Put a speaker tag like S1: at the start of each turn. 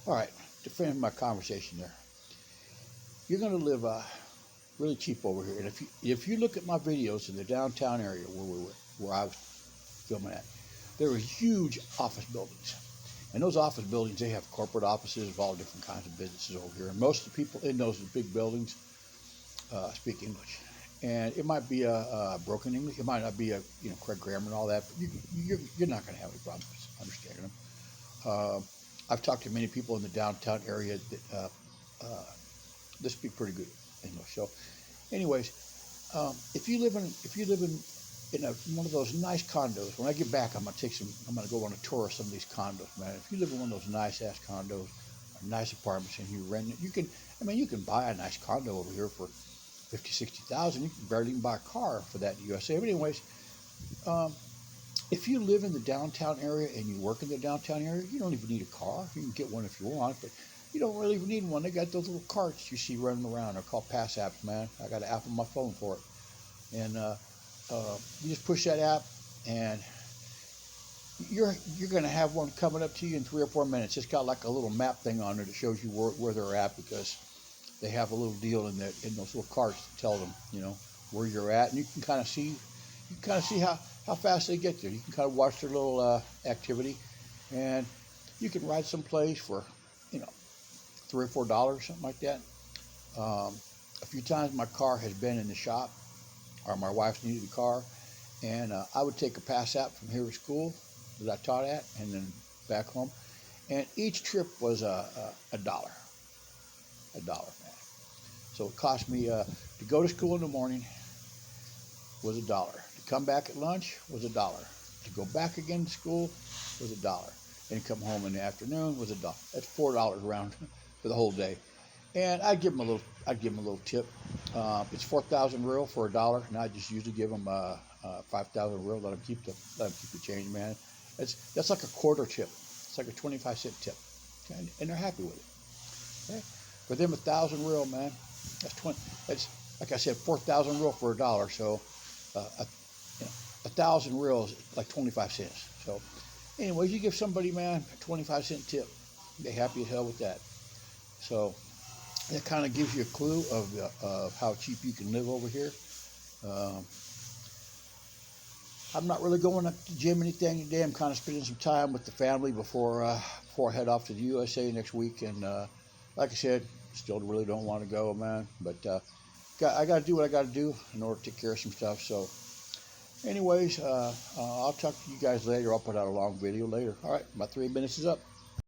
S1: All right, to finish my conversation there, you're going to live really cheap over here. And if you look at my videos in the downtown area where I was filming at, there are huge office buildings. And those office buildings, they have corporate offices of all different kinds of businesses over here. And most of the people in those big buildings speak English. And it might be a broken English. It might not be a correct grammar and all that. But you're not going to have any problems understanding them. Uh, I've talked to many people in the downtown area that they speak pretty good English. So, anyways, if you live in one of those nice condos, when I get back, I'm gonna go on a tour of some of these condos, man. If you live in one of those nice ass condos, or nice apartments, and you rent it, you can buy a nice condo over here for 50, 60,000. You can barely even buy a car for that in the USA. But anyways, um, if you live in the downtown area and you work in the downtown area, you don't even need a car. You can get one if you want, but you don't really even need one. They got those little carts you see running around. They're called Pass Apps, man. I got an app on my phone for it, and you just push that app, and you're going to have one coming up to you in 3 or 4 minutes. It's got like a little map thing on it that shows you where they're at, because they have a little deal in those little carts to tell them where you're at, and you can kind of see how fast they get there. You can kind of watch their little activity, and you can ride someplace for you know $3 or $4, something like that. Um, a few times my car has been in the shop, or my wife needed a car, and I would take a Pass App from here to school that I taught at, and then back home. And each trip was a dollar, man. So it cost me to go to school in the morning was a dollar. To come back at lunch was a dollar. To go back again to school was a dollar. And come home in the afternoon was a dollar. That's $4 around for the whole day. And I'd give them a little tip. It's 4,000 real for a dollar, and I just usually give them 5,000 real. Let them keep the change, man. That's like a quarter tip. It's like a 25-cent tip, okay? And they're happy with it. Okay? For them, 1,000 real, man. That's 20. That's like I said, 4,000 real for a dollar. So, a, 1,000 real is like 25 cents. So, anyways, you give somebody, man, a 25-cent tip. They're happy as hell with that. So that kind of gives you a clue of how cheap you can live over here. Um, I'm not really going up to the gym or anything today. I'm kind of spending some time with the family before I head off to the USA next week. And like I said, still really don't want to go, man. But I got to do what I got to do in order to take care of some stuff. So, anyways, I'll talk to you guys later. I'll put out a long video later. All right, my 3 minutes is up.